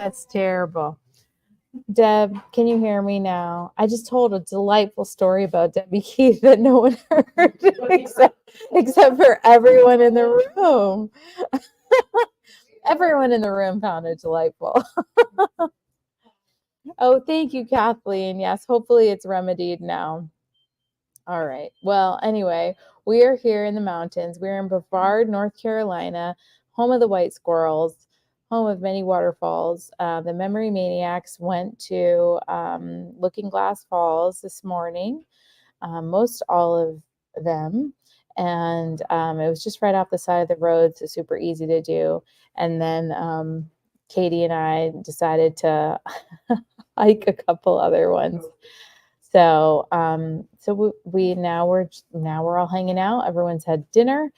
That's terrible. Deb, can you hear me now? I just told a delightful story about Debbie Keith that no one heard except for everyone in the room. Everyone in the room found it delightful. Oh, thank you, Kathleen. Yes, hopefully it's remedied now. All right. Well, anyway, we are here in the mountains. We're in Brevard, North Carolina, home of the white squirrels, home of many waterfalls. The Memory Maniacs went to Looking Glass Falls this morning, most all of them. And it was just right off the side of the road, so super easy to do. And then Katie and I decided to hike a couple other ones. So, we now we're all hanging out. Everyone's had dinner,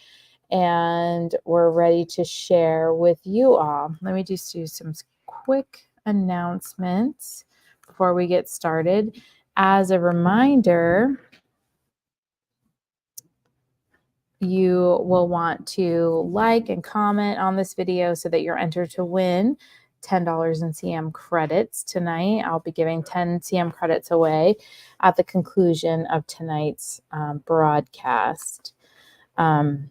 and we're ready to share with you all. Let me just do some quick announcements before we get started. As a reminder, you will want to like and comment on this video so that you're entered to win $10 in CM credits tonight. I'll be giving 10 CM credits away at the conclusion of tonight's broadcast. The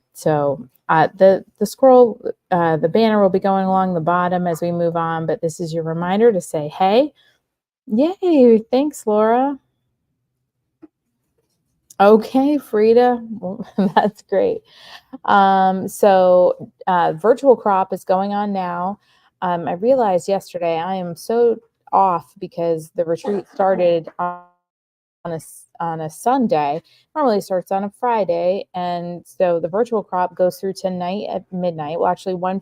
scroll, the banner will be going along the bottom as we move on, but this is your reminder to say, hey, yay, thanks, Laura. Okay, Frida, well, that's great. Virtual crop is going on now. I realized yesterday I am so off because the retreat started on a Sunday. Normally it starts on a Friday, and so the virtual crop goes through tonight at midnight. Well, actually 1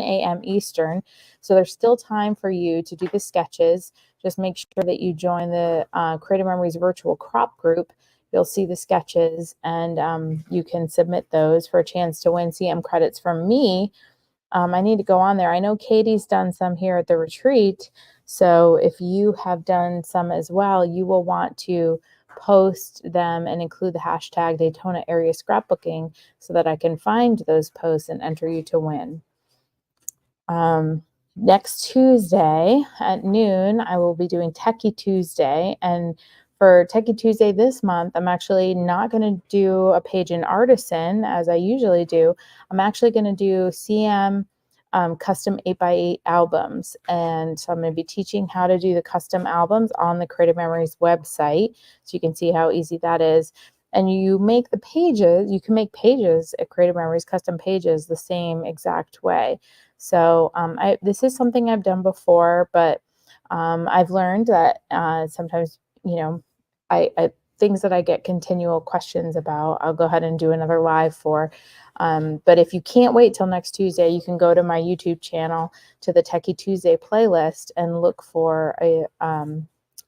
a.m. Eastern. So there's still time for you to do the sketches. Just make sure that you join the Creative Memories virtual crop group. You'll see the sketches, and you can submit those for a chance to win CM credits from me. I need to go on there. I know Katie's done some here at the retreat. So if you have done some as well, you will want to post them and include the hashtag Daytona Area Scrapbooking so that I can find those posts and enter you to win. Next Tuesday at noon, I will be doing Techie Tuesday, and for Techie Tuesday this month, I'm actually not going to do a page in Artisan as I usually do. I'm actually going to do CM custom 8x8 albums. And so I'm going to be teaching how to do the custom albums on the Creative Memories website. So you can see how easy that is. And you make the pages, you can make pages at Creative Memories, custom pages, the same exact way. So this is something I've done before, but I've learned that sometimes, I things that I get continual questions about, I'll go ahead and do another live for. But if you can't wait till next Tuesday, you can go to my YouTube channel to the Techie Tuesday playlist and look for a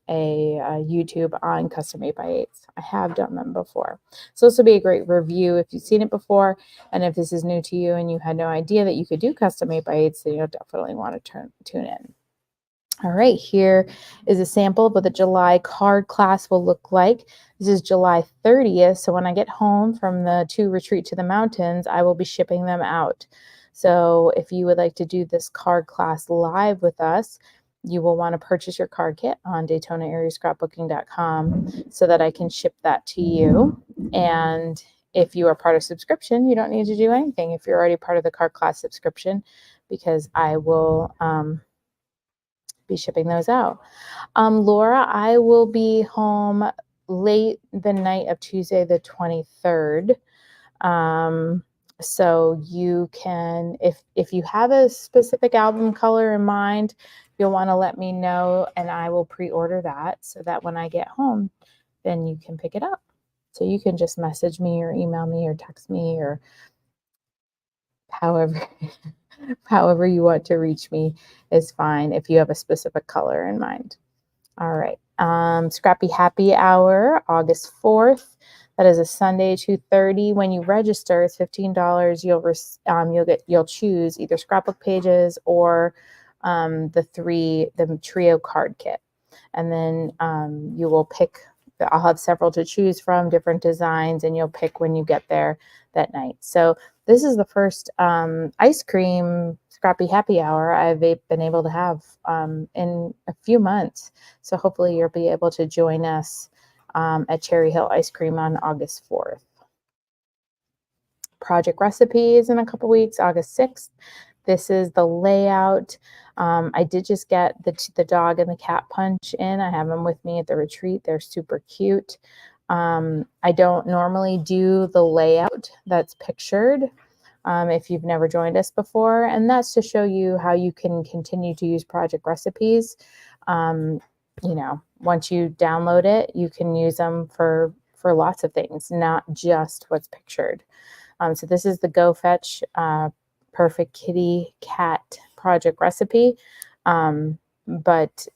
YouTube on custom 8x8s. I have done them before. So this will be a great review if you've seen it before. And if this is new to you and you had no idea that you could do custom 8x8s, then you'll definitely want to tune in. All right, here is a sample of what the July card class will look like. This is July 30th. So when I get home from the retreat to the mountains, I will be shipping them out. So if you would like to do this card class live with us, you will want to purchase your card kit on DaytonaAreaScrapbooking.com so that I can ship that to you. And if you are part of subscription, you don't need to do anything if you're already part of the card class subscription, because I will be shipping those out. Laura, I will be home late the night of Tuesday the 23rd. So you can, if you have a specific album color in mind, you'll want to let me know and I will pre-order that so that when I get home, then you can pick it up. So you can just message me or email me or text me or however you want to reach me is fine if you have a specific color in mind. All right. Scrappy Happy Hour, August 4th. That is a Sunday, 2:30. When you register, it's $15. You'll choose either scrapbook pages or the trio card kit. And then you will pick, I'll have several to choose from, different designs, and you'll pick when you get there that night. So this is the first ice cream Scrappy Happy Hour I've been able to have in a few months. So hopefully you'll be able to join us at Cherry Hill Ice Cream on August 4th. Project recipes in a couple weeks, August 6th. This is the layout. I did just get the dog and the cat punch in. I have them with me at the retreat. They're super cute. I don't normally do the layout that's pictured if you've never joined us before, and that's to show you how you can continue to use project recipes. You know, once you download it, you can use them for lots of things, not just what's pictured. So this is the Go Fetch Perfect Kitty Cat project recipe, but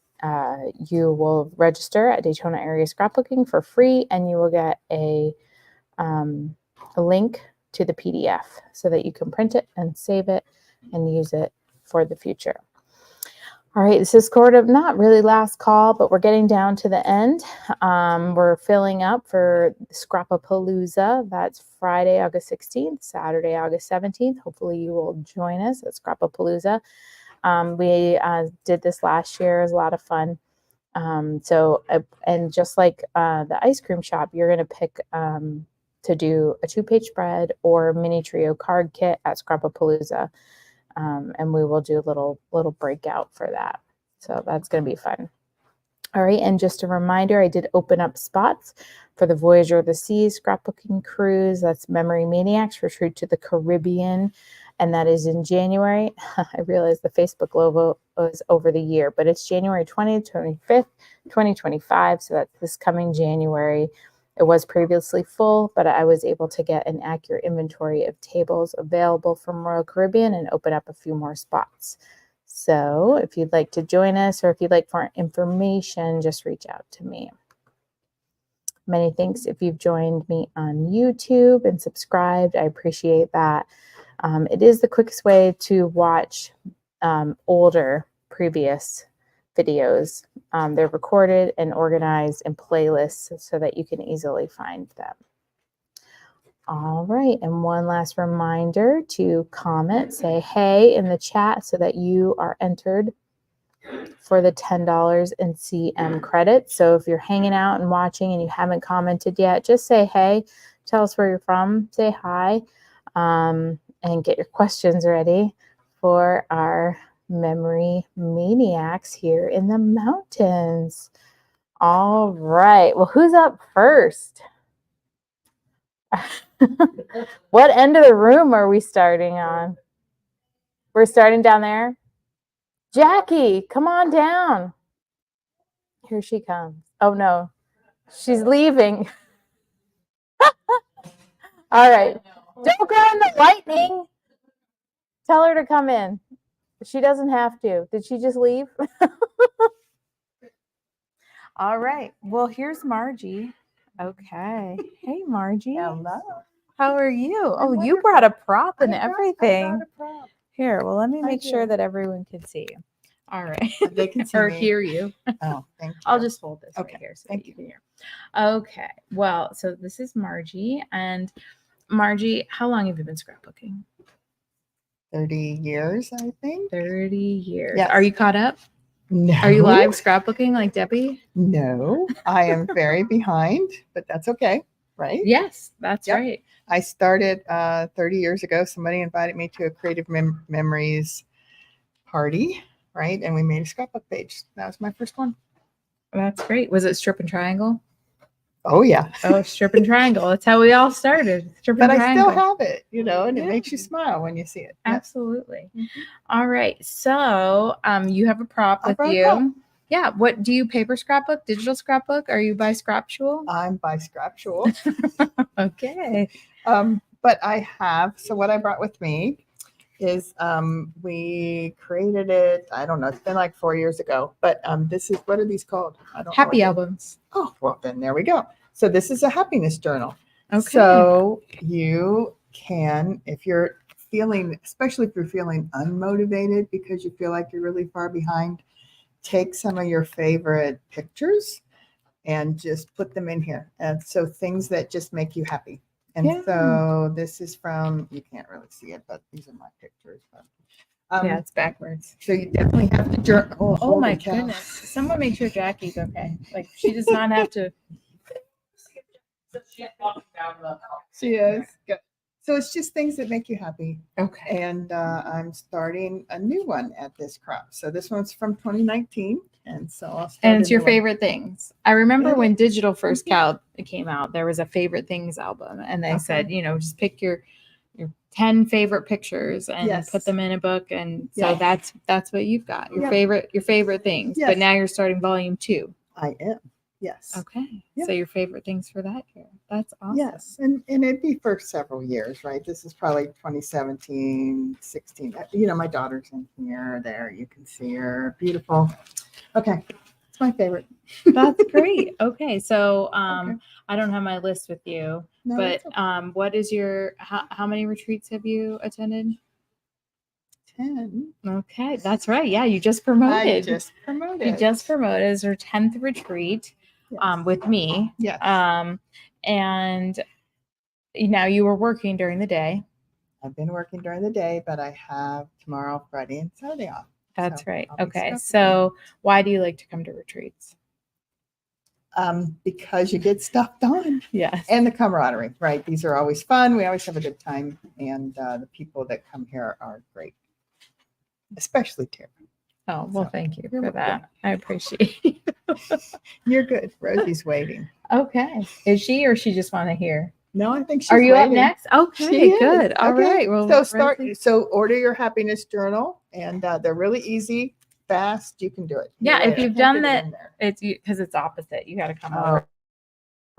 you will register at Daytona Area Scrapbooking for free, and you will get a link to the PDF so that you can print it and save it and use it for the future. All right, this is sort of not really last call, but we're getting down to the end. We're filling up for Scrappapalooza. That's Friday, August 16th, Saturday, August 17th. Hopefully you will join us at Scrappapalooza. We did this last year. It was a lot of fun. And just like the ice cream shop, you're going to pick to do a 2-page spread or mini trio card kit at Scrappapalooza. And we will do a little breakout for that. So that's going to be fun. All right, and just a reminder, I did open up spots for the Voyager of the Seas scrapbooking cruise. That's Memory Maniacs Retreat to the Caribbean, and that is in January. I realize the Facebook logo is over the year, but it's January 20th, 25th, 2025, so that's this coming January. It was previously full, but I was able to get an accurate inventory of tables available from Royal Caribbean and open up a few more spots. So if you'd like to join us or if you'd like more information, just reach out to me. Many thanks if you've joined me on YouTube and subscribed. I appreciate that. It is the quickest way to watch older previous videos. They're recorded and organized in playlists so that you can easily find them. All right, and one last reminder to comment, say hey in the chat so that you are entered for the $10 in CM credits. So if you're hanging out and watching and you haven't commented yet, just say hey, tell us where you're from, say hi, and get your questions ready for our Memory Maniacs here in the mountains. All right, well, who's up first? What end of the room are we starting on? We're starting down there. Jackie, come on down. Here she comes. Oh no, she's leaving. All right, don't go in the lightning. Tell her to come in. She doesn't have to. Did she just leave? All right, well, here's Margie. Okay. Hey, Margie. Hello. How are you? Oh, you wonderful. brought a prop and everything. I brought a prop. Here, well, let me make sure do. that everyone can see you. All right. They can see or me. hear you. Oh, thank you. I'll just hold this Okay, right here so thank that you can hear. Okay. Well, so this is Margie. And Margie, how long have you been scrapbooking? 30 years, I think. 30 years. Yes. Are you caught up? No. Are you live scrapbooking like Debbie? No, I am very behind, but that's okay, right? Yes, that's Yep. right. I started 30 years ago. Somebody invited me to a Creative Memories party, right? And we made a scrapbook page. That was my first one. That's great. Was it Strip and Triangle? Oh, yeah. Oh, Strip and Triangle. That's how we all started. Strip and But I Triangle. still have it, and Yeah. it makes you smile when you see it. Absolutely. Yep. All right. So you have a prop with you. Prop. Yeah. What do you paper scrapbook, digital scrapbook? Are you by Scraptual? I'm by Scraptual. Okay. But I have, so what I brought with me is we created it, I don't know, it's been like 4 years ago, but this is, what are these called? I don't Happy know. albums. Oh, well, then there we go. So this is a happiness journal. Okay. So you can, if you're feeling, especially if you're feeling unmotivated because you feel like you're really far behind, take some of your favorite pictures and just put them in here. And so things that just make you happy. And so this is from, you can't really see it, but these are my pictures. But Yeah, it's backwards. So you definitely have to jerk. Oh holy my cow. goodness. Someone make sure Jackie's okay. Like she does not have to. She is. Good. So it's just things that make you happy. Okay. And I'm starting a new one at this crop. So this one's from 2019. And so I'll start. And it's a your new one. favorite things. I remember It when is. digital first came out, there was a favorite things album, and they Okay. said, just pick your 10 favorite pictures and Yes. put them in a book. And so Yeah. that's what you've got. Your Yeah. favorite things. Yes. But now you're starting volume 2. I am. Yes. Okay. Yeah. So your favorite things for that year. That's awesome. Yes. And it'd be for several years, right? This is probably 2017, 16. My daughter's in here, there. You can see her. Beautiful. Okay. It's my favorite. That's great. Okay. So Okay. I don't have my list with you, No, but it's okay. what is how many retreats have you attended? 10. Okay, that's right. Yeah, you just promoted. I just promoted. You just promoted as her 10th retreat Yes. with me. Yes. And now you were working during the day. I've been working during the day, but I have tomorrow, Friday, and Saturday off. That's So right. I'll be Okay. scrapping. So why do you like to come to retreats? Because you get stuff done. Yes. And the camaraderie, right? These are always fun. We always have a good time. And the people that come here are great, especially Tara. Oh, well, So, thank you you're for welcome. that. I appreciate it. You're good. Rosie's waiting. Okay. Is she or she just want to hear? No, I think she's Are you waiting. up next? Okay, She is. good. All right. Well, So order your happiness journal, and they're really easy, fast. You can do it. Yeah, Here, if I you've can't done get it that, in there. it's because it's opposite. You got to come Oh. over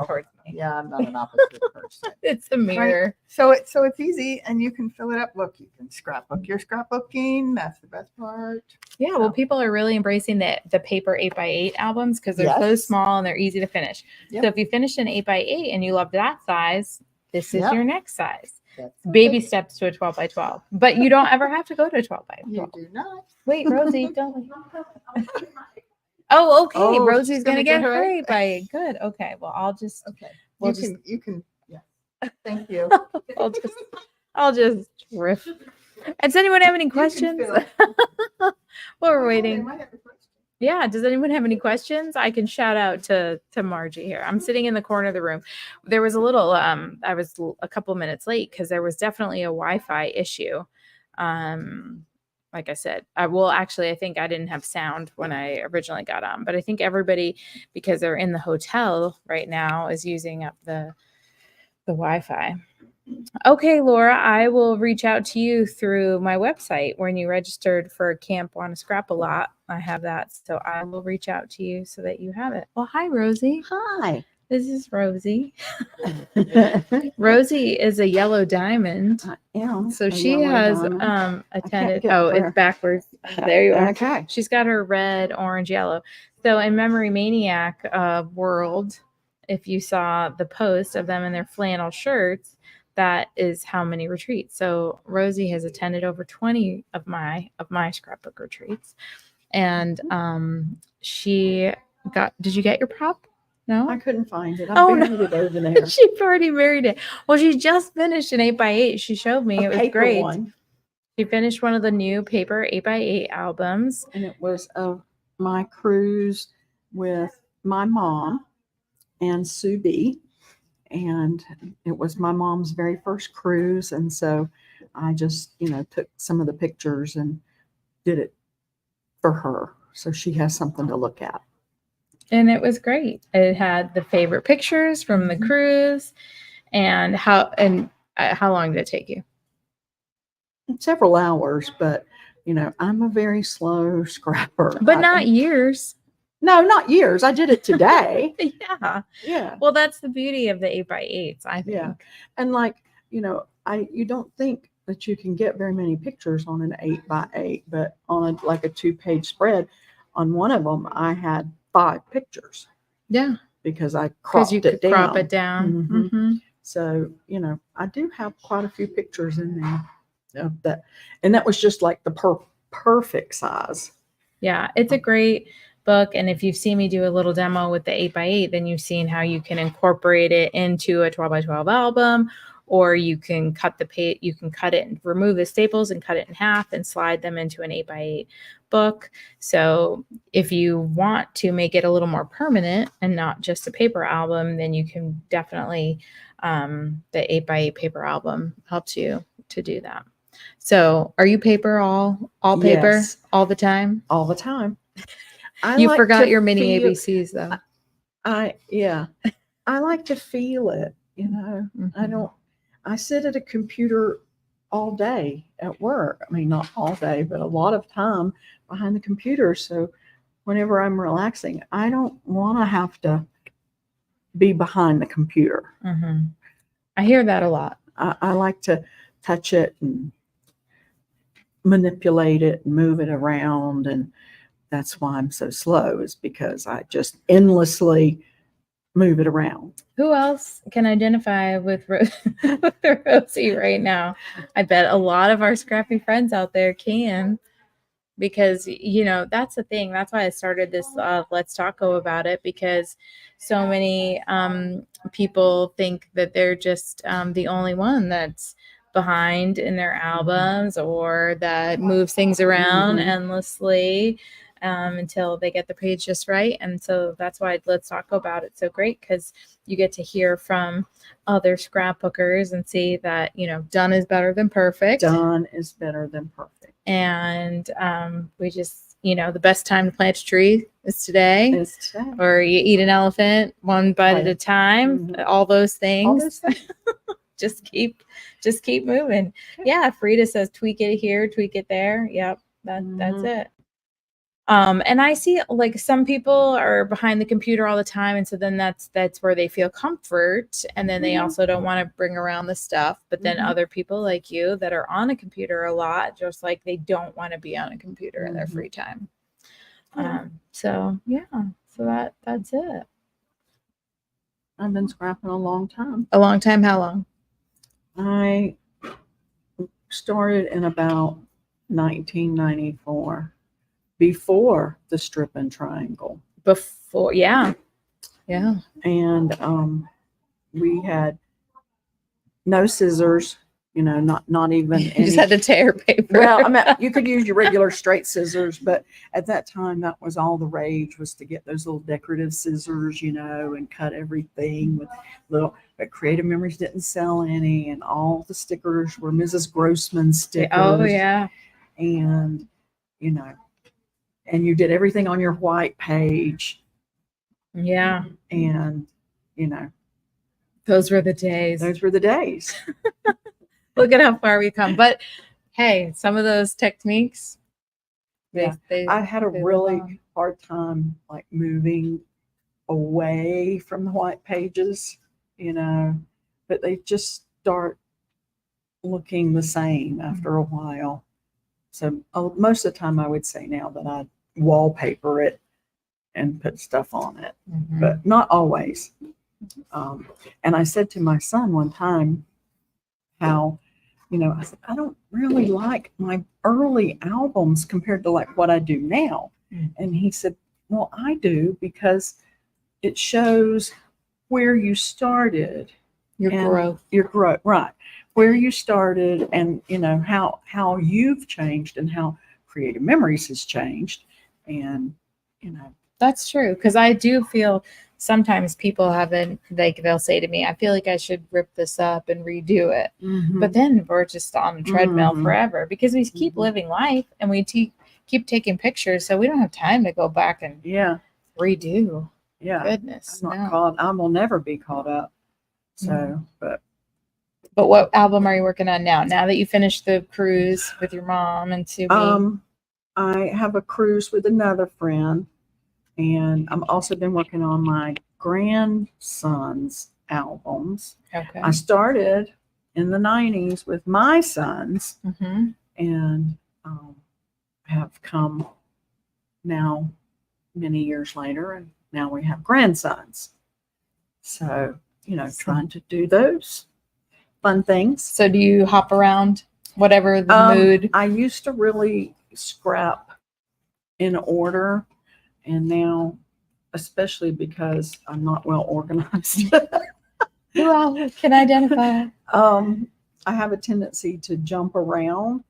towards me. Yeah, I'm not an opposite person. It's the mirror. So it's easy, and you can fill it up. Look, you can scrapbook your scrapbooking. That's the best part. Yeah, well, people are really embracing the paper 8x8 albums because they're so Yes. small and they're easy to finish. Yep. So if you finish an 8x8 and you love that size, this is Yep. your next size. That's Baby okay. steps to a 12x12, but you don't ever have to go to a 12x12. You do not. Wait, Rosie, don't leave. Oh, okay. Oh, Rosie's she's gonna gonna get get her her 8x8. Good. Okay. Well, I'll just. Okay. We'll You can. Yeah. Thank you. I'll just riff. And does anyone have any You can questions? fill it. While we're They waiting. might have a question. Yeah. Does anyone have any questions? I can shout out to Margie here. I'm sitting in the corner of the room. There was a little. I was a couple minutes late because there was definitely a Wi-Fi issue. Like I said, I think I didn't have sound when I originally got on, but I think everybody, because they're in the hotel right now, is using up the Wi-Fi. Okay, Laura, I will reach out to you through my website when you registered for Camp Wanna Scrap a Lot. I have that, so I will reach out to you so that you have it. Well, hi, Rosie. Hi. This is Rosie. Rosie is a yellow diamond. I am. So a she yellow has diamond. attended. get Oh, where- it's backwards. There you are. Okay. She's got her red, orange, yellow. So in Memory Maniac world, if you saw the post of them in their flannel shirts, that is how many retreats. So Rosie has attended over 20 of my scrapbook retreats. And she got, did you get your prop? No? I couldn't find it. I Oh, no. buried it over there. She already married it. Well, she just finished an 8x8. She showed me. It was paper great. one, She finished one of the new paper 8x8 albums. and it was of my cruise with my mom and Sue B. And it was my mom's very first cruise. And so I just, took some of the pictures and did it for her. So she has something to look at. And it was great. It had the favorite pictures from the cruise and how long did it take you? Several hours, but I'm a very slow scrapper. But not years. No, not years. I did it today. Yeah. Yeah. Well, that's the beauty of the 8x8s, I think. Yeah. And you don't think that you can get very many pictures on an 8x8, but on a 2-page spread, on one of them, I had 5 pictures. Yeah. Because I Because cropped you it could down. crop it down. Mhm. Mm-hmm. So, I do have quite a few pictures in there of that. And that was just like the perfect size. Yeah, it's a great book. And if you've seen me do a little demo with the 8x8, then you've seen how you can incorporate it into a 12x12 album, or you can cut the page, you can cut it and remove the staples and cut it in half and slide them into an 8x8 book. So if you want to make it a little more permanent and not just a paper album, then you can definitely, the 8x8 paper album helps you to do that. So are you paper all paper Yes. all the time? All the time. You like forgot to your mini feel- ABCs though. I like to feel it, you know. Mhm. I sit at a computer all day at work. I mean, not all day, but a lot of time behind the computer. So whenever I'm relaxing, I don't want to have to be behind the computer. Mhm. I hear that a lot. I like to touch it and manipulate it and move it around. And that's why I'm so slow, is because I just endlessly move it around. Who else can identify with, with Rosie right now? I bet a lot of our scrappy friends out there can, because you know that's the thing. That's why I started this Let's Taco about it, because so many people think that they're just the only one that's behind in their albums, or that moves things around endlessly until they get the page just right. And so that's why Let's Taco about it's so great, because you get to hear from other scrapbookers and see that, you know, done is better than perfect. Done is better than perfect. And we just, you know, the best time to plant a tree is today. It's today. Or you eat an elephant one bite at a time. All those things. All those things. just keep moving. Yeah, Frida says tweak it here, tweak it there. Yep, that's it. And I see like some people are behind the computer all the time, and so then that's where they feel comfort, and then they also don't want to bring around the stuff. But then other people like you that are on a computer a lot, just like they don't want to be on a computer in their free time. So that's it. I've been scrapping a long time. A long time? How long? I started in about 1994. Before the strip and triangle. Before, yeah. And we had no scissors, you know, not even You just had to tear paper. Well, I mean, you could use your regular straight scissors, but at that time, that was all the rage, was to get those little decorative scissors, you know, and cut everything with little. But Creative Memories didn't sell any, and all the stickers were Mrs. Grossman stickers. Oh yeah. And you know. And you did everything on your white page. Yeah. And, you know. Those were the days. Those were the days. Look at how far we come. But hey, some of those techniques. I had a really hard time like moving away from the white pages, you know. But they just start looking the same after a while. So most of the time I would say now that I wallpaper it and put stuff on it, but not always. And I said to my son one time how, you know, I said, I don't really like my early albums compared to like what I do now. And he said, well, I do, because it shows where you started. Your growth, right. Where you started, and you know how you've changed and how Creative Memories has changed. And you know, that's true, because I do feel sometimes people haven't, like they'll say to me, I feel like I should rip this up and redo it. But then we're just on a treadmill forever, because we keep living life and we keep taking pictures, so we don't have time to go back and redo. Goodness, I'm not caught. I will never be caught up. So, but what album are you working on now? Now that you finished the cruise with your mom and Subi? I have a cruise with another friend, and I've also been working on my grandson's albums. Okay. I started in the 90s with my sons, and have come now many years later, and now we have grandsons. So, you know, trying to do those fun things. So do you hop around whatever the mood? I used to really scrap in order, and now, especially because I'm not well organized, Who else can identify? I have a tendency to jump around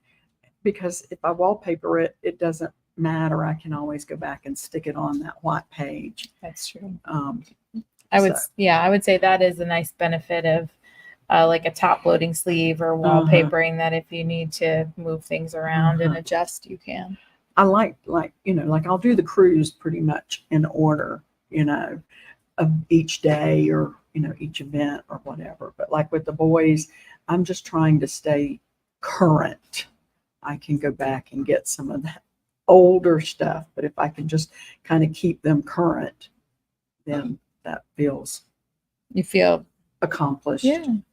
because if I wallpaper it, it doesn't matter. I can always go back and stick it on that white page. That's true. I would say that is a nice benefit of like a top loading sleeve or wallpapering, that if you need to move things around and adjust, you can. I like I'll do the cruise pretty much in order, of each day or, each event or whatever. But like with the boys, I'm just trying to stay current. I can go back and get some of that older stuff, but if I can just kind of keep them current, then that feels You feel accomplished,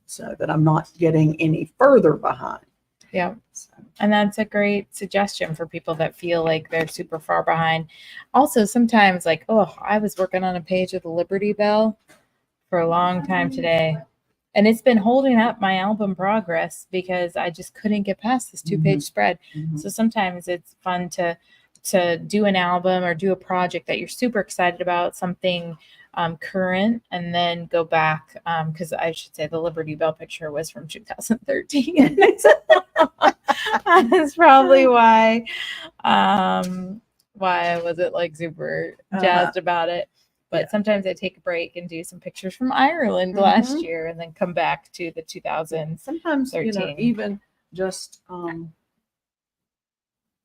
so that I'm not getting any further behind. Yeah. So. And that's a great suggestion for people that feel like they're super far behind. Also, sometimes like, oh, I was working on a page of the Liberty Bell for a long time today. And it's been holding up my album progress because I just couldn't get past this 2-page spread. So sometimes it's fun to do an album or do a project that you're super excited about, something current, and then go back, because I should say the Liberty Bell picture was from 2013. That's probably why I wasn't like super jazzed about it. But sometimes I take a break and do some pictures from Ireland last year, and then come back to the 2013. Sometimes even just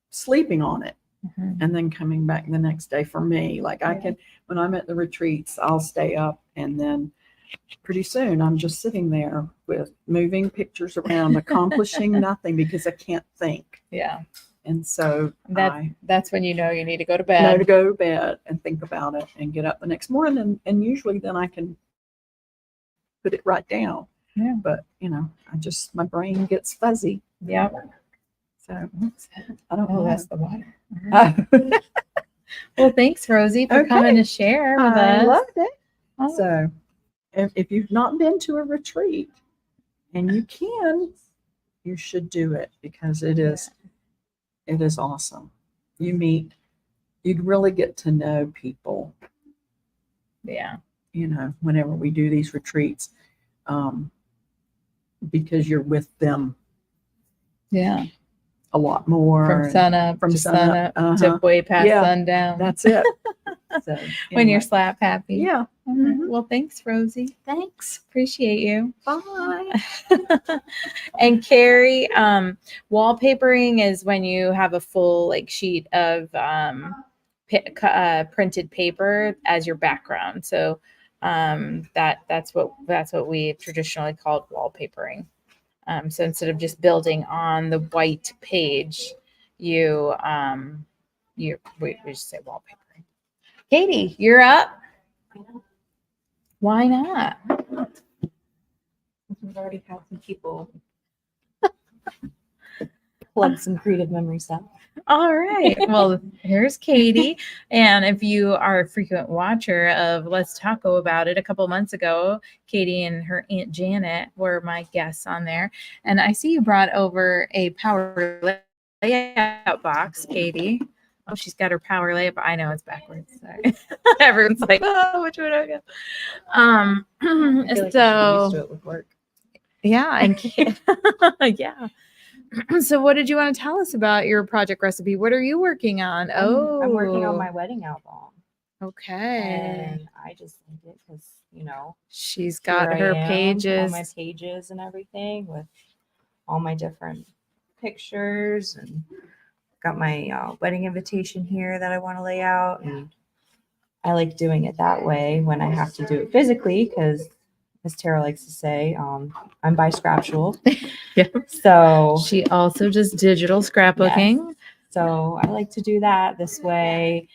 sleeping on it. And then coming back the next day. For me, like I can, when I'm at the retreats, I'll stay up, and then pretty soon I'm just sitting there with moving pictures around, accomplishing nothing because I can't think. Yeah. And so that's when you need to go to bed. Know to go to bed and think about it and get up the next morning, and usually then I can put it right down. Yeah. But my brain gets fuzzy. Yeah. So I don't know. That's the water. Well, thanks, Rosie, for coming to share with us. I loved it. So if you've not been to a retreat and you can, you should do it because it is awesome. You'd really get to know people. Yeah. Whenever we do these retreats, because you're with them. Yeah. A lot more from sunup to way past sundown. That's it. So, when you're slap happy. Yeah. Well, thanks, Rosie. Thanks. Appreciate you. Bye. And Carrie, wallpapering is when you have a full sheet of printed paper as your background. So that's what we traditionally called wallpapering. So instead of just building on the white page, we just say wallpapering. Katie, you're up. Why not? We've already had some people plug some creative memory stuff. All right. Well, here's Katie. And if you are a frequent watcher of Let's Taco About It, a couple months ago, Katie and her Aunt Janet were my guests on there. And I see you brought over a power layout box, Katie. Oh, she's got her power layout. I know it's backwards. Sorry. Everyone's like, oh, which way do I go? I feel like used to it with work. Yeah. And yeah. So what did you want to tell us about your project recipe? What are you working on? I'm working on my wedding album. Okay. And I just did it because, she's got her pages. All my pages and everything with all my different pictures, and got my wedding invitation here that I want to lay out. And I like doing it that way when I have to do it physically because, as Tara likes to say, I'm bi-scraptual. Yeah. So she also does digital scrapbooking. Yes. So I like to do that this way.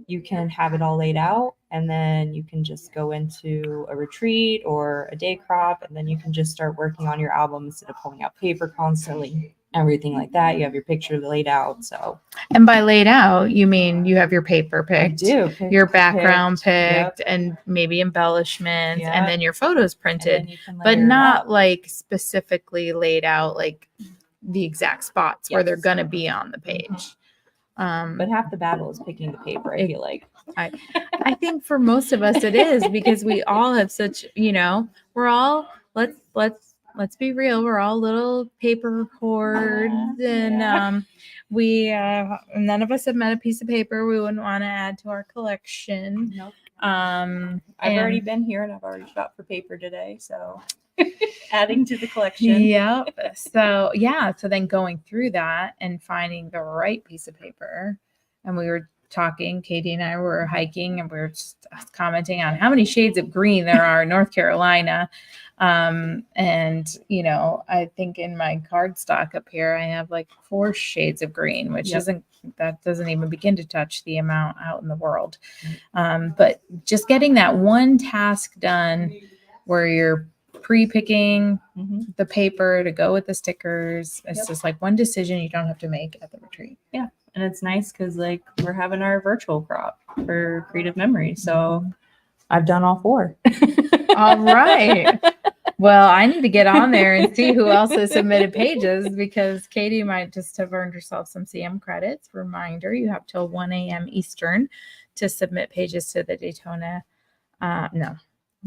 You can have it all laid out, and then you can just go into a retreat or a day crop, and then you can just start working on your album instead of pulling out paper constantly. Everything like that. You have your picture laid out. So, and by laid out, you mean you have your paper picked, your background picked, and maybe embellishments, and then your photos printed, but not specifically laid out the exact spots where they're going to be on the page. But half the battle is picking the paper, I feel like. I think for most of us it is because we all have such, we're all let's be real, we're all little paper hoards and we none of us have met a piece of paper we wouldn't want to add to our collection. Nope. I've I've already been here and I've already shopped for paper today, so adding to the collection. Yep. So then going through that and finding the right piece of paper, and we were talking, Katie and I were hiking and we were just commenting on how many shades of green there are in North Carolina. And I think in my cardstock up here, I have like 4 shades of green, which doesn't even begin to touch the amount out in the world. But just getting that one task done where you're pre-picking the paper to go with the stickers. It's just like one decision you don't have to make at the retreat. Yeah. And it's nice because like we're having our virtual crop for Creative Memory. So I've done all 4. All right. Well, I need to get on there and see who else has submitted pages because Katie might just have earned herself some CM credits. Reminder, you have till 1 a.m. Eastern to submit pages to the Daytona.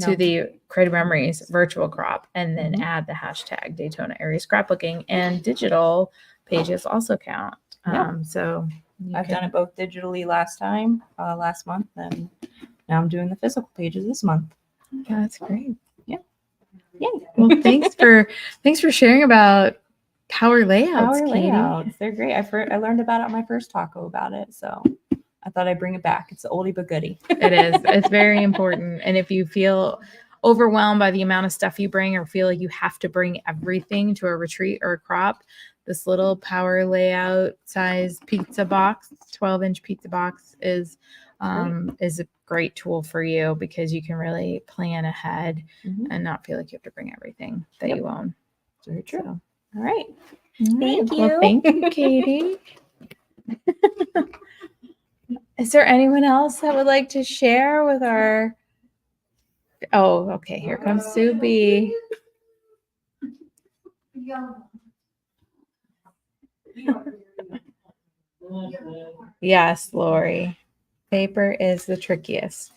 To the Creative Memories virtual crop, and then add the hashtag Daytona Area Scrapbooking, and digital pages also count. So I've done it both digitally last month, and now I'm doing the physical pages this month. Yeah, that's great. Yeah. Yay. Well, thanks for sharing about power layouts. Katie. They're great. I learned about it on my first taco about it, so I thought I'd bring it back. It's an oldie but goodie. It is. It's very important. And if you feel overwhelmed by the amount of stuff you bring or feel like you have to bring everything to a retreat or a crop, this little power layout size pizza box, 12-inch pizza box is a great tool for you because you can really plan ahead and not feel like you have to bring everything that you own. Very true. So, all right. Thank you. Well, thank you, Katie. Is there anyone else that would like to share with our... Oh, okay. Here comes Sue B. Yes, Lori. Paper is the trickiest.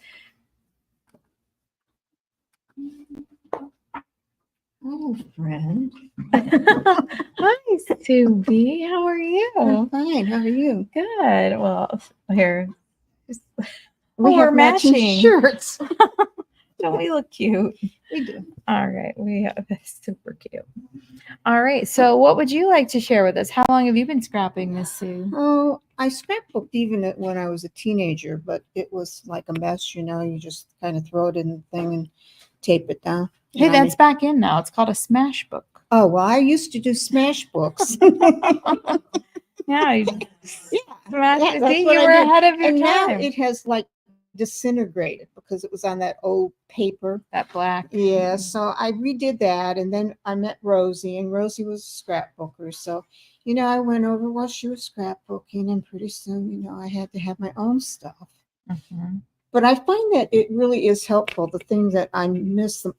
Oh, friend. Hi, Sue B. How are you? I'm fine. How are you? Good. Well, here. We we're have matching shirts. Don't we look cute? We do. All right. We have super cute. All right. So what would you like to share with us? How long have you been scrapping, Miss Sue? Oh, I scrapbooked even when I was a teenager, but it was like a mess, You just kind of throw it in the thing and tape it down. Hey, And that's back in now. It's called a smash book. Oh, well, I used to do smash books. Yeah. You smash Yeah, it. that's See, what you I were did. ahead of your And now time. it has like disintegrated because it was on that old paper. That black. Yeah, so I redid that, and then I met Rosie, and Rosie was a scrapbooker. So, I went over while she was scrapbooking, and pretty soon, I had to have my own stuff. Mhm. But I find that it really is helpful. The thing that I miss the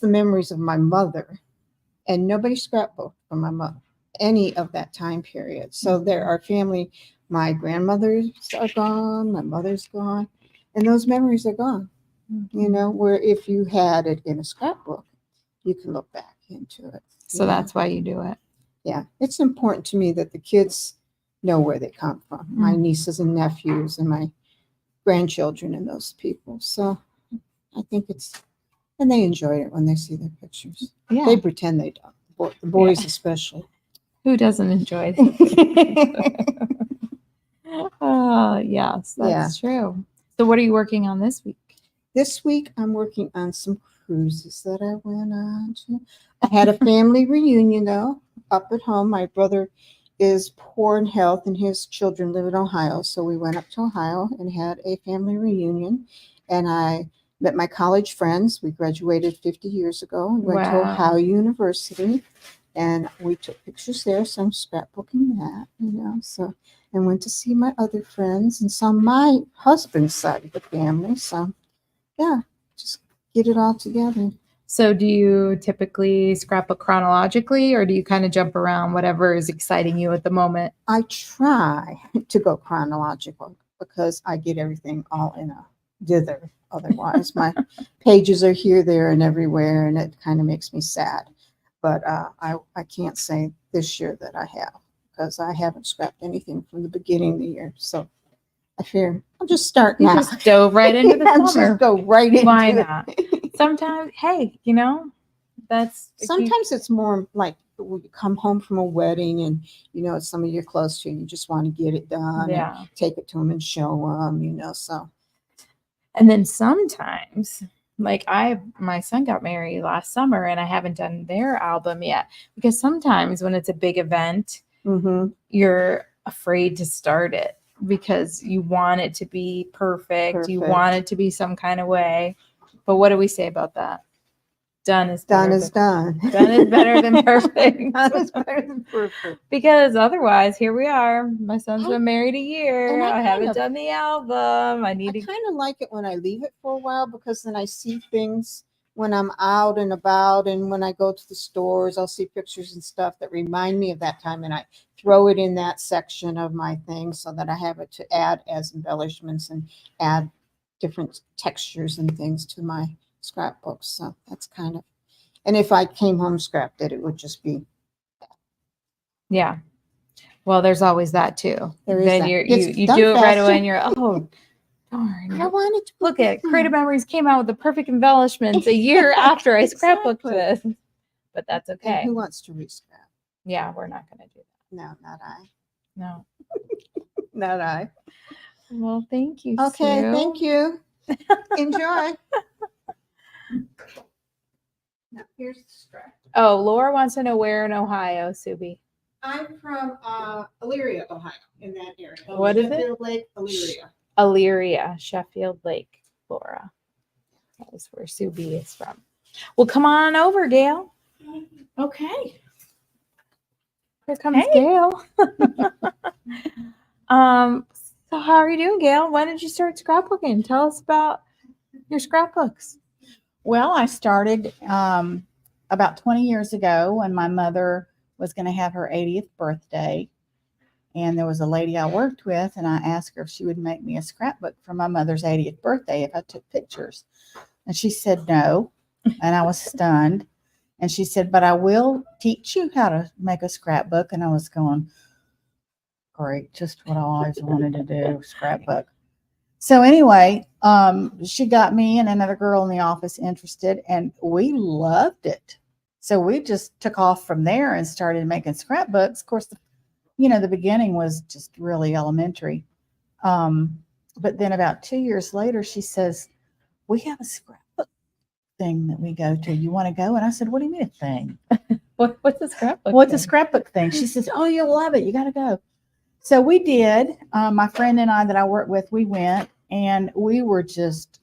memories of my mother, and nobody scrapbooked from my mother any of that time period. So there are family. My grandmothers are gone, my mother's gone, and those memories are gone. Where if you had it in a scrapbook, you can look back into it. So that's why you do it. Yeah, it's important to me that the kids know where they come from, my nieces and nephews and my grandchildren and those people. So I think and they enjoy it when they see their pictures. Yeah. They pretend they don't, the boys especially. Who doesn't enjoy that? Oh, yes, that's true. So what are you working on this week? This week, I'm working on some cruises that I went on to. I had a family reunion, though, up at home. My brother is poor in health, and his children live in Ohio. So we went up to Ohio and had a family reunion. And I met my college friends. We graduated 50 years ago and went to Ohio University. And we took pictures there, so I'm scrapbooking that, So I went to see my other friends and some my husband's side of the family. So, yeah, just get it all together. So do you typically scrapbook chronologically, or do you kind of jump around whatever is exciting you at the moment? I try to go chronological. because I get everything all in a dither. Otherwise, my pages are here, there, and everywhere, and it kind of makes me sad. But I can't say this year that I have, because I haven't scrapped anything from the beginning of the year. So I fear I'll just start You now. just dove right into the I'll summer. just go right into Why it. not? Sometimes, hey, that's if you- Sometimes it's more like when you come home from a wedding and it's somebody you're close to, you just want to get it done and yeah. take it to them and show them, so. And then sometimes, like my son got married last summer and I haven't done their album yet because sometimes when it's a big event, Mm-hmm. you're afraid to start it because you want it to be perfect. You Perfect. want it to be some kind of way. But what do we say about that? Done is Done better is done. Done is better than perfect. Done is better than perfect. Because otherwise, here we are. My son's been married a year. And I I haven't kind of- done the album. I I need to. kind of like it when I leave it for a while because then I see things when I'm out and about, and when I go to the stores, I'll see pictures and stuff that remind me of that time, and I throw it in that section of my thing so that I have it to add as embellishments and add different textures and things to my scrapbooks. So that's kind of, and if I came home scrapped it, it would just be. Yeah. Well, there's always that too. There is Then that. you Gets you done do it right faster. away, and you're oh darn. I wanted to Look at Creative Memories came out with the perfect embellishments a year after I scrapbooked this. But that's And okay. who wants to re-scrap? Yeah, we're not gonna do that. No, not I. No. Not I. Well, thank you. Okay, Sue. thank you. Enjoy. Now here's the scrap. Oh, Laura wants to know where in Ohio, Subi. I'm from Elyria, Ohio, in that area. What is it? Sheffield Lake, Elyria. Elyria, Sheffield Lake, Laura. That is where Subi is from. Well, come on over, Gail. Okay. Here comes Gail. So how are you doing, Gail? When did you start scrapbooking? Tell us about your scrapbooks. Well, I started about 20 years ago when my mother was going to have her 80th birthday. And there was a lady I worked with, and I asked her if she would make me a scrapbook for my mother's 80th birthday if I took pictures. And she said no. And I was stunned. And she said, but I will teach you how to make a scrapbook. And I was going, great, just what I always wanted to do, scrapbook. So anyway, she got me and another girl in the office interested, and we loved it. So we just took off from there and started making scrapbooks. Of course, the beginning was just really elementary. But then about 2 years later, she says, we have a scrapbook thing that we go to. You want to go? And I said, what do you mean a thing? What's a scrapbook? What's a thing? scrapbook thing? She says, oh, you'll love it. You got to go. So we did. My friend and I that I work with, we went, and we were just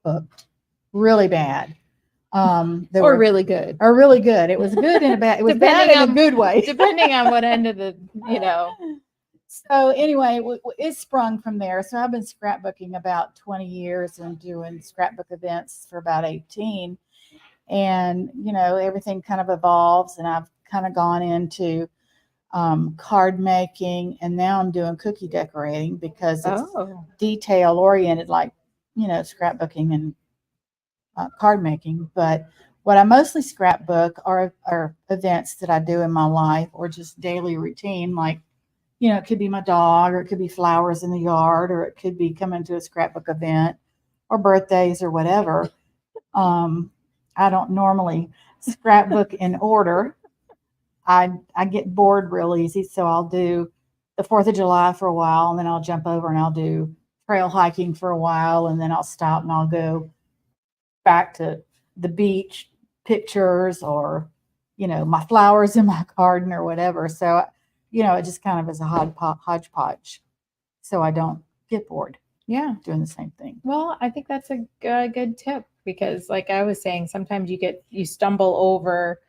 hooked really bad. They Or were really good, or really good. It was good in a bad. It was bad Depending in on- a good way. depending on what end of the So anyway, it sprung from there. So I've been scrapbooking about 20 years and doing scrapbook events for about 18. And, everything kind of evolves, and I've kind of gone into card making, and now I'm doing cookie decorating because it's detail oriented, like, scrapbooking and card making. But what I mostly scrapbook are events that I do in my life, or just daily routine, like, it could be my dog, or it could be flowers in the yard, or it could be coming to a scrapbook event, or birthdays, or whatever. I don't normally scrapbook in order. I get bored real easy, so I'll do the 4th of July for a while, and then I'll jump over and I'll do trail hiking for a while, and then I'll stop and I'll go back to the beach pictures, or, my flowers in my garden or whatever. So, it just kind of is a hodgepodge, so I don't get bored Yeah. doing the same thing. Well, I think that's a good tip because, like I was saying, sometimes you stumble over,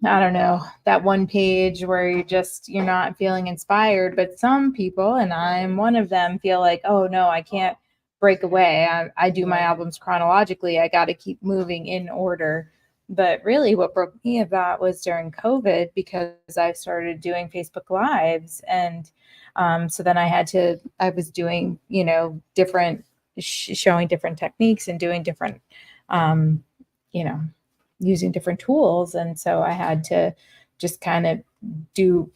I don't know, that one page where you're not feeling inspired. But some people, and I'm one of them, feel like, oh no, I can't break away. I do my albums chronologically. I got to keep moving in order. But really, what broke me of that was during COVID because I started doing Facebook Lives. And so then I was doing, different, showing different techniques and doing different, you know, using different tools. And so I had to just kind of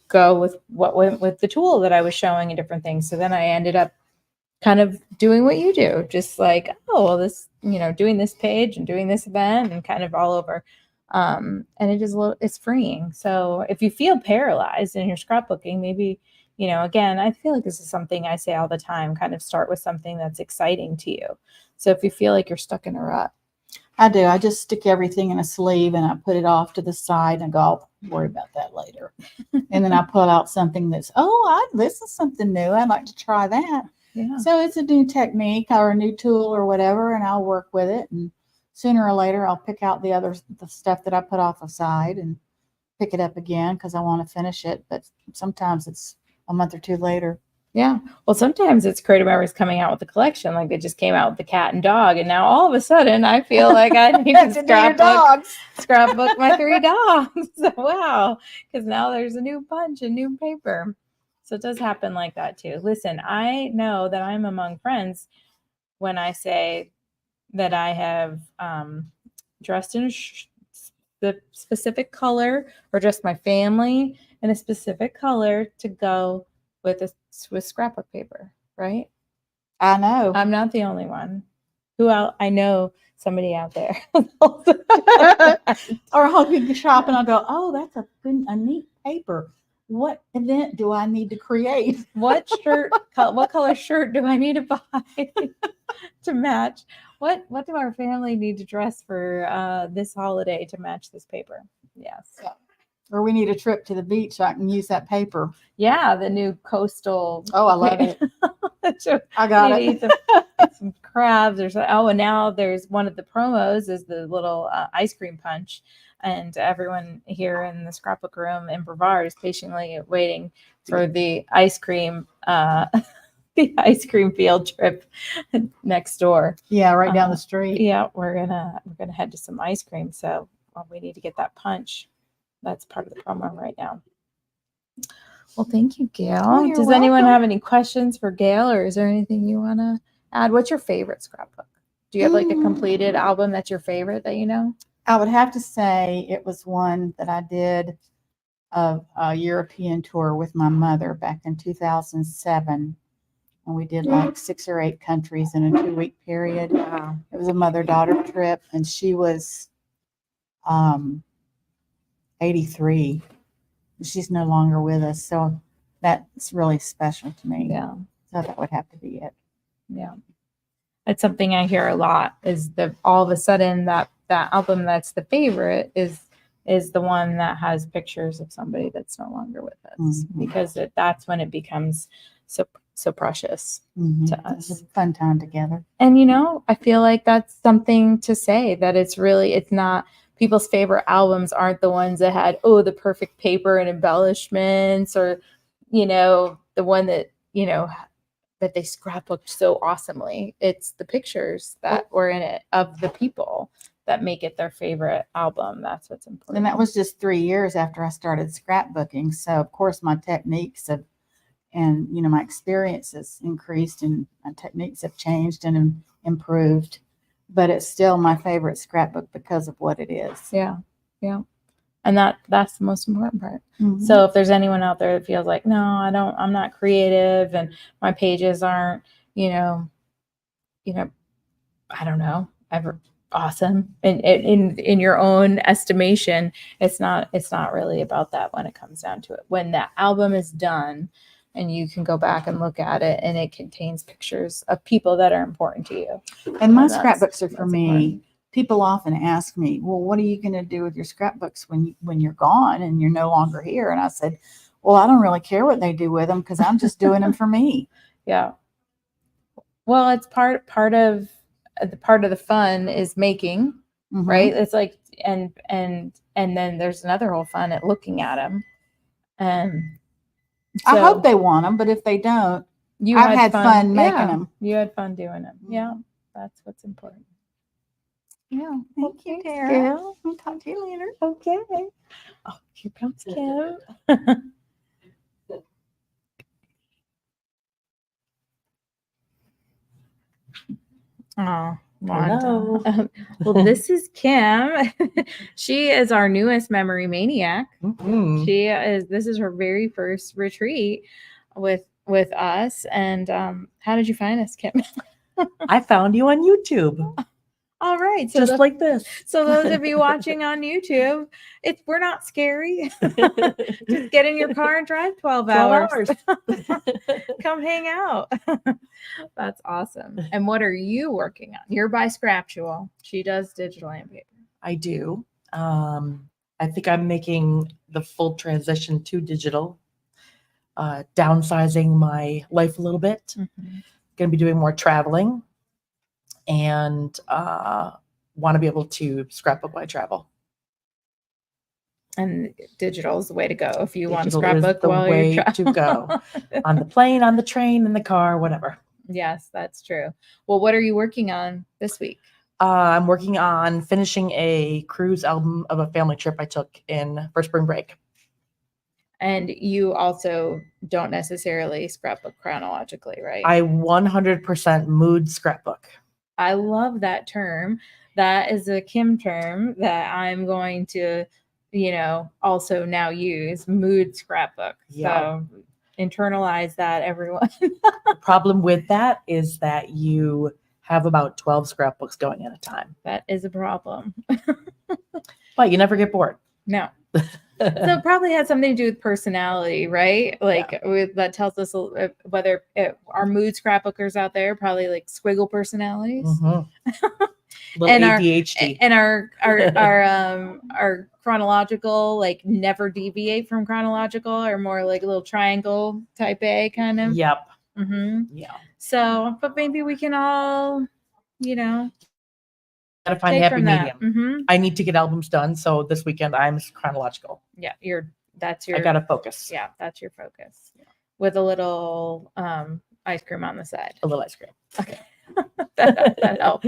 go with what went with the tool that I was showing and different things. So then I ended up kind of doing what you do, just like, oh, well, this, doing this page and doing this event and kind of all over. And it is it's freeing. So if you feel paralyzed in your scrapbooking, maybe, again, I feel like this is something I say all the time, kind of start with something that's exciting to you. So if you feel like you're stuck in a rut. I do. I just stick everything in a sleeve and I put it off to the side and go, I'll worry about that later. And then I pull out something that's, this is something new. I'd like to try that. Yeah. So it's a new technique or a new tool or whatever, and I'll work with it. And sooner or later, I'll pick out the stuff that I put off aside and pick it up again because I want to finish it. But sometimes it's a month or two later. Yeah. Well, sometimes it's Creative Memories coming out with a collection, like they just came out with the cat and dog, and now all of a sudden I feel like I need to scrapbook my 3 dogs. Wow, because now there's a new bunch and new paper. So it does happen like that too. Listen, I know that I'm among friends when I say that I have dressed in the specific color or dressed my family in a specific color to go with scrapbook paper, right? I know. I'm not the only one. I know somebody out there. Or I'll be shopping. I'll go, oh, that's a neat paper. What event do I need to create? What color shirt do I need to buy to match? What do our family need to dress for this holiday to match this paper? Yes. Or we need a trip to the beach so I can use that paper. Yeah, the new coastal. Oh, I love it. So I got it. some crabs or something. Oh, and now there's one of the promos is the little ice cream punch. And everyone here in the scrapbook room in Brevard is patiently waiting for the ice cream the ice cream field trip next door. Yeah, right down the street. Yeah, we're gonna head to some ice cream. So we need to get that punch. That's part of the promo right now. Well, thank you, Gail. Oh, Does anyone have any questions for Gail, or is there anything you want to add? What's your favorite scrapbook? Do you have like a completed album that's your favorite that you know? I would have to say it was one that I did of a European tour with my mother back in 2007. And we did like 6 or 8 countries in a 2-week period. Wow. It was a mother-daughter trip, and she was 83. She's no longer with us, so that's really special to me. Yeah. So that would have to be it. Yeah. It's something I hear a lot is that all of a sudden that album that's the favorite is the one that has pictures of somebody that's no longer with us, because that's when it becomes so precious to us. It's a fun time together. And I feel like that's something to say, that it's not people's favorite albums aren't the ones that had the perfect paper and embellishments, or the one that that they scrapbooked so awesomely. It's the pictures that were in it of the people that make it their favorite album. That's what's important. And that was just 3 years after I started scrapbooking. So of course my techniques and my experiences increased, and my techniques have changed and improved. But it's still my favorite scrapbook because of what it is. Yeah. Yeah. And that's the most important part. So if there's anyone out there that feels like, no, I'm not creative and my pages aren't, I don't know, ever awesome in your own estimation, it's not really about that when it comes down to it. When that album is done and you can go back and look at it and it contains pictures of people that are important to you. And my scrapbooks are for me. Important. People often ask me, well, what are you going to do with your scrapbooks when you're gone and you're no longer here? And I said, well, I don't really care what they do with them because I'm just doing them for me. Yeah. Well, it's part of the fun is making, right? It's like, and then there's another whole fun at looking at them. And so, I hope they want them, but if they don't, I've had fun making them. You had fun doing them. Yeah. That's what's important. Yeah. Thank you, Thanks, Tara. Kim. I'll talk to you later. Okay. Oh, here comes Kim. Oh, Hello. Wanda. Well, this is Kim. She is our newest memory maniac. Mhm. This is her very first retreat with us. And how did you find us, Kim? I found you on YouTube, All right. So just like this. so those of you watching on YouTube, we're not scary. Just get in your car and drive 12 hours. Come hang out. That's awesome. And what are you working on? You're by Scraptual. She does digital and paper. I do. I think I'm making the full transition to digital, downsizing my life a little bit. Mhm. Going to be doing more traveling, and want to be able to scrapbook while I travel. And digital is the way to go if you want to Digital is scrapbook the while way you're to go. On the plane, on the train, in the car, whatever. Yes, that's true. Well, what are you working on this week? I'm working on finishing a cruise album of a family trip I took for spring break. And you also don't necessarily scrapbook chronologically, right? I 100% mood scrapbook. I love that term. That is a Kim term that I'm going to, also now use, mood scrapbook. Yeah. So internalize that, everyone. The problem with that is that you have about 12 scrapbooks going at a time, That is a problem. but you never get bored. No. So it probably has something to do with personality, right? Like that tells us whether our mood scrapbookers out there probably like squiggle personalities. Mhm. Little And ADHD. our chronological, like never deviate from chronological, or more like a little triangle type A kind of. Yep. Mm-hmm. Yeah. So, but maybe we can all, Gotta find a take happy from that. medium. Mm-hmm. I need to get albums done, so this weekend I'm chronological. Yeah, that's your. I gotta focus. Yeah, that's your focus. With a little ice cream on the side. A little ice cream. Okay. that helps.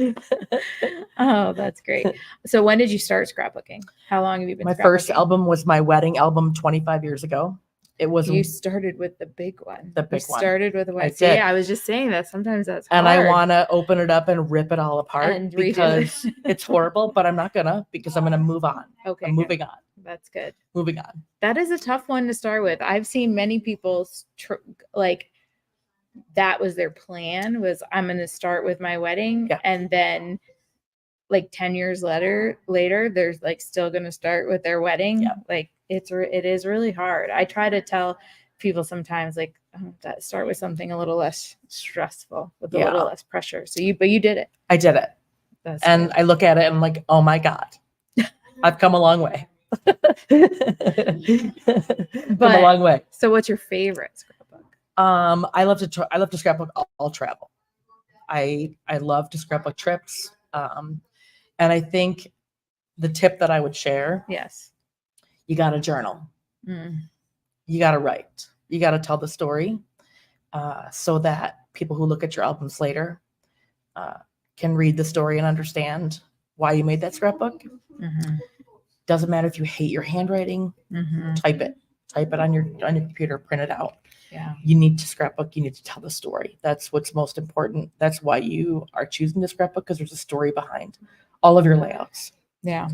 Oh, that's great. So when did you start scrapbooking? How long have you been My first scrapbooking? album was my wedding album 25 years ago. It was You started with the big one. The big you one. started with the one. I See, did. I was just saying that sometimes that's hard. and I want to open it up and rip it all apart And redo it. because it's horrible, but I'm not gonna, because I'm gonna move on. Okay, I'm good. moving on. That's good. Moving on. That is a tough one to start with. I've seen many people like that was their plan, was I'm going to start with my wedding, Yeah. and then like 10 years later they're like still going to start with their wedding. Yeah. Like it is really hard. I try to tell people sometimes, like, start with something a little less stressful, with a Yeah. little less pressure. But you did it. I did it. That's And good. I look at it and I'm like, oh my God, I've come a long way. Come a long way. So what's your favorite scrapbook? I love to scrapbook all travel. I love to scrapbook trips. And I think the tip that I would share, Yes. you got to journal. Mm. You got to write. You got to tell the story, so that people who look at your albums later can read the story and understand why you made that scrapbook. Mm-hmm. Doesn't matter if you hate your handwriting, Mm-hmm. type it on your computer, print it out. Yeah. You need to scrapbook. You need to tell the story. That's what's most important. That's why you are choosing the scrapbook, because there's a story behind all of your layouts. Yeah.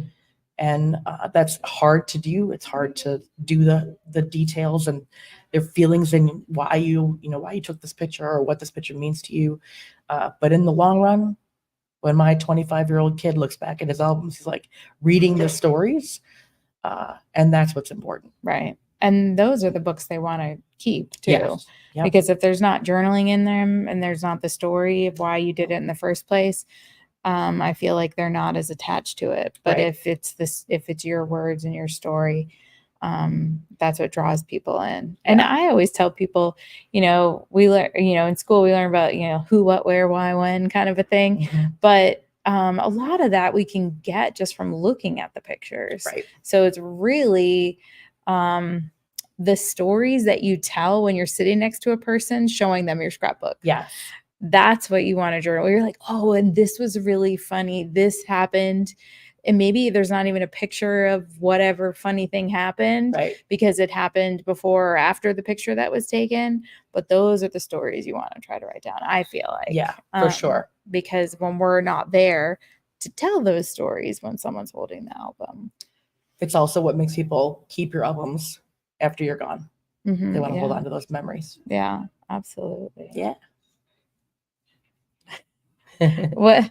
And that's hard to do. It's hard to do the details and their feelings and why you took this picture or what this picture means to you. But in the long run, when my 25-year-old kid looks back at his albums, he's like reading the stories, and that's what's important. Right. And those are the books they want to keep too. Yes. Yep. Because if there's not journaling in them and there's not the story of why you did it in the first place, I feel like they're not as attached to it. But Right. if it's your words and your story, that's what draws people in. And I always tell people, we learn, in school we learn about, who, what, where, why, when kind of a thing. Mhm. But a lot of that we can get just from looking at the pictures. Right. So it's really the stories that you tell when you're sitting next to a person, showing them your scrapbook. Yes. That's what you want to journal. You're like, oh, and this was really funny. This happened. And maybe there's not even a picture of whatever funny thing happened Right. because it happened before or after the picture that was taken. But those are the stories you want to try to write down, I feel like. Yeah, for sure. Because when we're not there to tell those stories when someone's holding the album. It's also what makes people keep your albums after you're gone. Mhm, They want to yeah. hold on to those memories. Yeah, absolutely. Yeah. What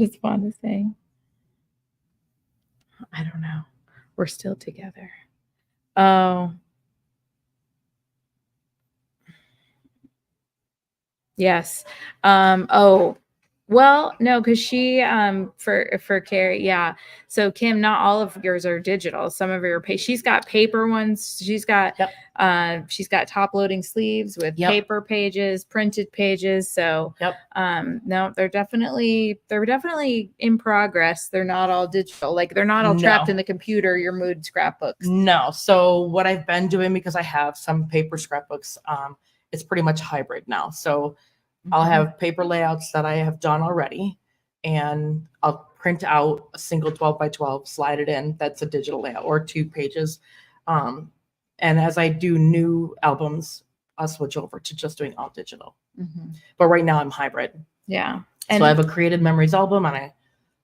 is Wanda saying? I don't know. We're still together. Oh. Yes. Oh, well, no, because she for Carrie, yeah. So Kim, not all of yours are digital. Some of your she's got paper ones. She's got top loading sleeves with paper pages, printed pages. So no, they're definitely in progress. They're not all digital. Like they're not all trapped in the computer, your mood scrapbooks. No. So what I've been doing, because I have some paper scrapbooks, it's pretty much hybrid now. So I'll have paper layouts that I have done already, and I'll print out a single 12 by 12, slide it in. That's a digital layout, or 2 pages. And as I do new albums, I'll switch over to just doing all digital. But right now I'm hybrid. Yeah. So I have a created memories album and I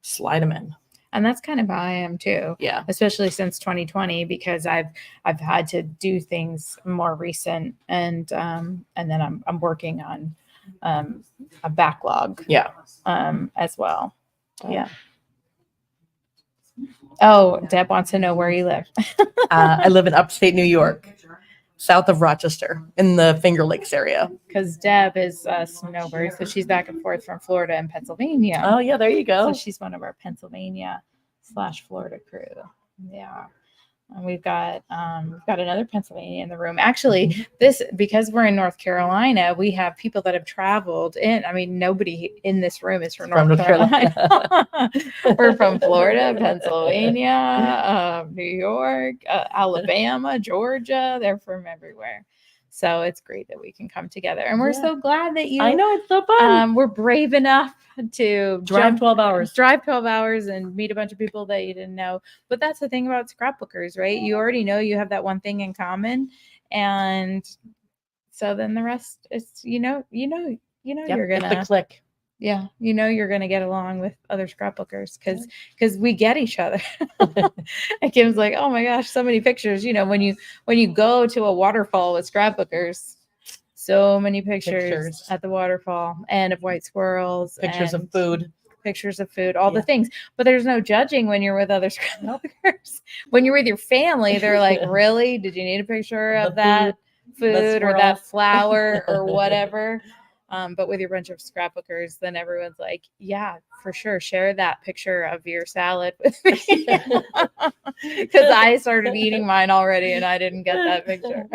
slide them in. And that's kind of how I am too. Yeah. Especially since 2020, because I've had to do things more recent, and then I'm working on a backlog. Yeah. As well. Yeah. Oh, Deb wants to know where you live. I live in upstate New York, south of Rochester, in the Finger Lakes area. Because Deb is a snowbird, so she's back and forth from Florida and Pennsylvania. Oh yeah, there you go. So she's one of our Pennsylvania/Florida crew. Yeah. And we've got another Pennsylvania in the room. Actually, because we're in North Carolina, we have people that have traveled in. I mean, nobody in this room is from North Carolina. We're from Florida, Pennsylvania, New York, Alabama, Georgia. They're from everywhere. So it's great that we can come together. And we're so glad that I know, it's so fun. we're brave enough to drive 12 hours. Drive 12 hours and meet a bunch of people that you didn't know. But that's the thing about scrapbookers, right? You already know you have that one thing in common. And so then the rest is, you're gonna It's the click. Yeah, you're gonna get along with other scrapbookers because we get each other. And Kim's like, oh my gosh, so many pictures. When you go to a waterfall with scrapbookers, so many pictures at the waterfall, and of white squirrels, pictures of food, all the things. But there's no judging when you're with other scrapbookers. When you're with your family, they're like, really? Did you need a picture of that food or that flower or whatever? But with your bunch of scrapbookers, then everyone's like, yeah, for sure. Share that picture of your salad with me. Because I started eating mine already and I didn't get that picture.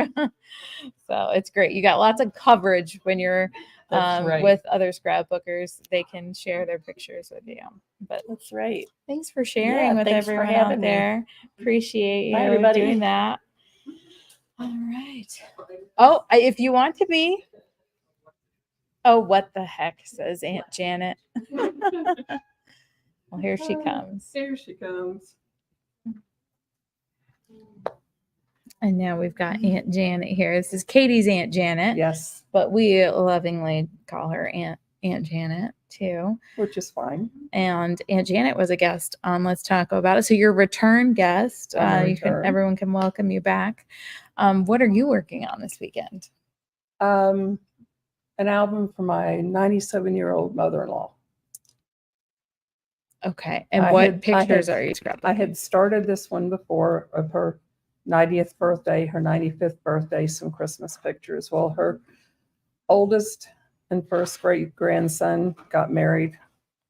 So it's great. You got lots of coverage when you're with other scrapbookers. They can share their pictures with you. But that's right. Thanks for sharing with everyone out there. Appreciate you doing that. All right. Oh, if you want to be. Oh, what the heck, says Aunt Janet. Well, here she comes. Here she comes. And now we've got Aunt Janet here. This is Katie's Aunt Janet. Yes. But we lovingly call her Aunt Janet too. Which is fine. And Aunt Janet was a guest on Let's Talk About It. So you're a return guest. Everyone can welcome you back. What are you working on this weekend? An album for my 97-year-old mother-in-law. Okay. And what pictures are you scrapping? I had started this one before of her 90th birthday, her 95th birthday, some Christmas pictures. Well, her oldest and first great grandson got married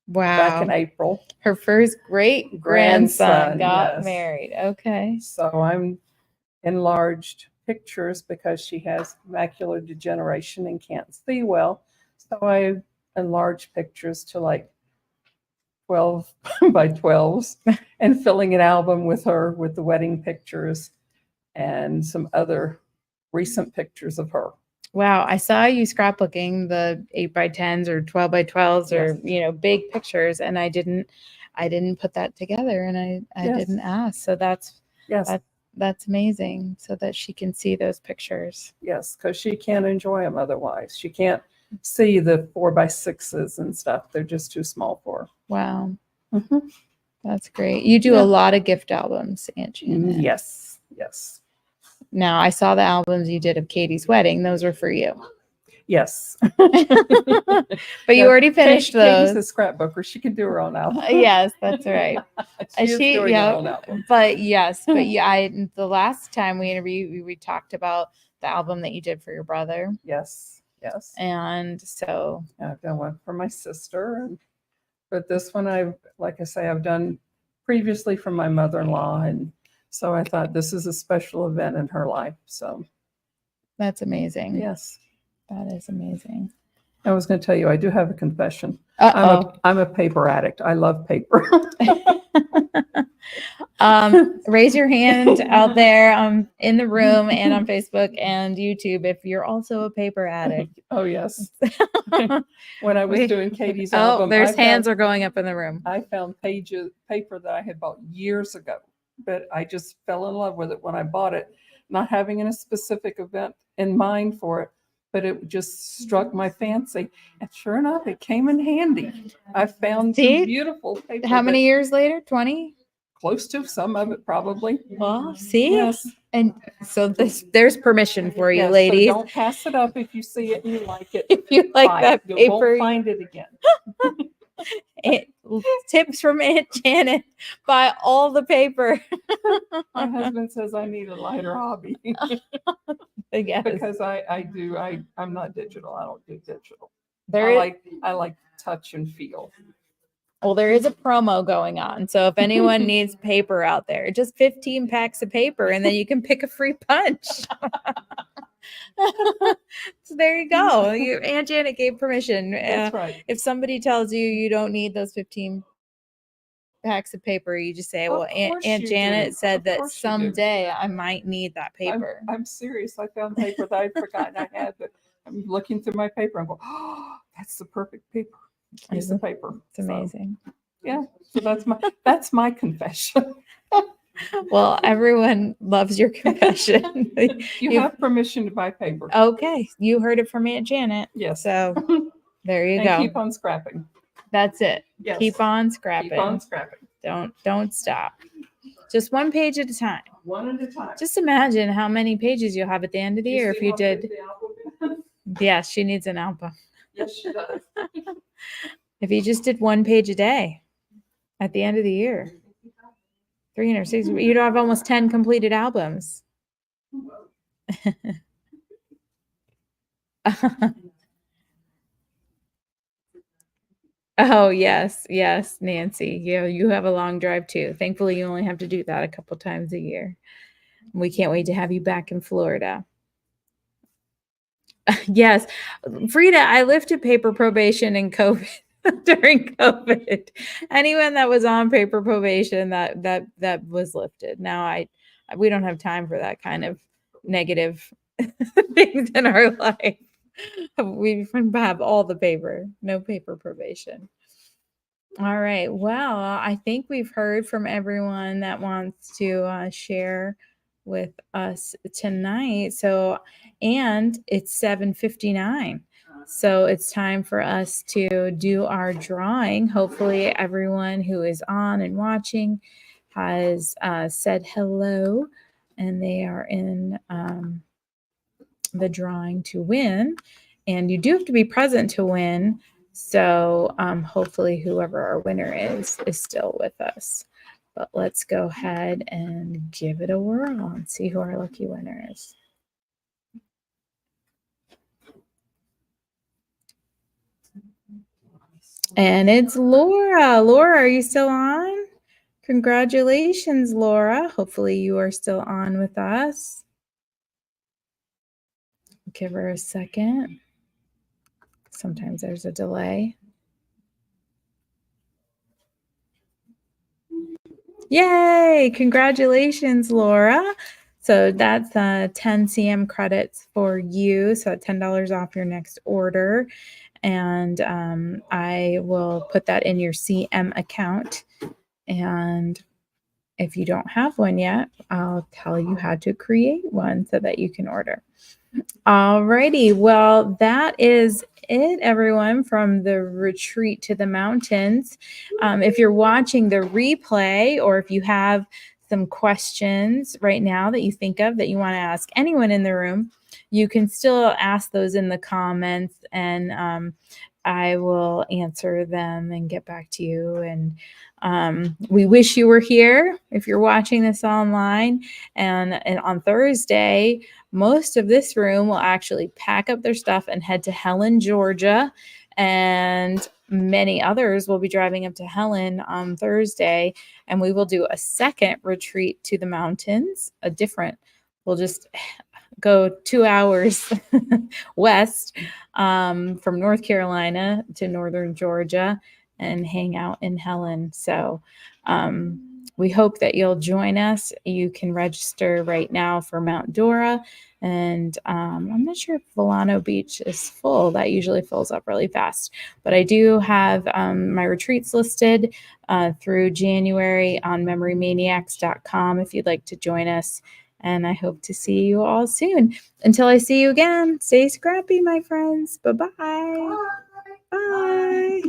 back in April. Her first great grandson got married. Okay. So I'm enlarged pictures because she has macular degeneration and can't see well. So I enlarged pictures to like 12 by 12s and filling an album with her with the wedding pictures and some other recent pictures of her. Wow, I saw you scrapbooking the 8x10s or 12x12s or big pictures, and I didn't put that together, and I Yes. didn't ask. So that's Yes, that's amazing, so that she can see those pictures. yes, because she can't enjoy them otherwise. She can't see the 4x6s and stuff. They're just too small for Wow, her. that's great. You do Yeah. a lot of gift albums, Aunt Janet. Yes, yes, Now I saw the albums you did of Katie's wedding; those were for you. yes. But you already finished Katie's those. a scrapbooker. She can do her own album. Yes, that's right. She is doing her own album. But yes, but yeah, the last time we interviewed, we talked about the album that you did for your brother, Yes, yes. and so I've done one for my sister, but this one like I say, I've done previously for my mother-in-law, and so I thought this is a special event in her life. So that's amazing. yes, That is amazing. I was going to tell you, I do have a confession. Uh-oh. I'm a paper addict. I love paper. Raise your hand out there in the room and on Facebook and YouTube if you're also a paper addict. Oh yes. When I was doing Katie's album, there's hands are going up in the room. I found paper that I had bought years ago, but I just fell in love with it when I bought it, not having a specific event in mind for it, but it just struck my fancy. And sure enough, it came in handy. I found some beautiful paper. How many years later? 20? Close to some of it, probably. Well, see? Yes. And so there's permission for you, Yes, ladies. So don't pass it up if you see it and you like it. If you like Fine. that You paper. won't find it again. Tips from Aunt Janet. Buy all the paper. My husband says I need a lighter hobby. Yes. Because I'm not digital. I don't do digital. There I like touch and feel. Well, there is a promo going on. So if anyone needs paper out there, just 15 packs of paper and then you can pick a free punch. So there you go. Aunt Janet gave permission. That's right. If somebody tells you you don't need those 15 packs of paper, you just say, well, Aunt Janet said that someday I might need that paper. I'm serious. I found paper that I'd forgotten I had, but I'm looking through my paper and go, oh, that's the perfect paper. Piece of paper. It's amazing. So, yeah. So that's my confession. Well, everyone loves your confession. You have permission to buy paper. Okay. You heard it from Aunt Janet. Yes. So there you and go. Keep on scrapping. That's it. Yes. Keep on scrapping. Keep on scrapping. Don't stop. Just one page at a time. One at a time. Just imagine how many pages you'll have at the end of the year if you did. Yes, she needs an album. Yes, she does. If you just did one page a day at the end of the year, 360, you'd have almost 10 completed albums. Oh, yes, Nancy. You have a long drive too. Thankfully, you only have to do that a couple times a year. We can't wait to have you back in Florida. Yes, Frida, I lifted paper probation in COVID. During COVID, anyone that was on paper probation that was lifted. Now we don't have time for that kind of negative things in our life. We have all the paper, no paper probation. All right. Well, I think we've heard from everyone that wants to share with us tonight. So, and it's 7:59. So it's time for us to do our drawing. Hopefully everyone who is on and watching has said hello and they are in the drawing to win. And you do have to be present to win. So hopefully whoever our winner is still with us. But let's go ahead and give it a whirl and see who our lucky winner is. And it's Laura. Laura, are you still on? Congratulations, Laura. Hopefully you are still on with us. Give her a second. Sometimes there's a delay. Yay! Congratulations, Laura. So that's 10 CM credits for you. So $10 off your next order. And I will put that in your CM account. And if you don't have one yet, I'll tell you how to create one so that you can order. Alrighty, well, that is it, everyone, from the retreat to the mountains. If you're watching the replay, or if you have some questions right now that you think of that you want to ask anyone in the room, you can still ask those in the comments, and I will answer them and get back to you. And we wish you were here if you're watching this online. And on Thursday, most of this room will actually pack up their stuff and head to Helen, Georgia. And many others will be driving up to Helen on Thursday. And we will do a second retreat to the mountains, we'll just go 2 hours west from North Carolina to northern Georgia and hang out in Helen. So we hope that you'll join us. You can register right now for Mount Dora. And I'm not sure if Volano Beach is full. That usually fills up really fast. But I do have my retreats listed through January on memorymaniacs.com if you'd like to join us. And I hope to see you all soon. Until I see you again, stay scrappy, my friends. Bye-bye. Bye.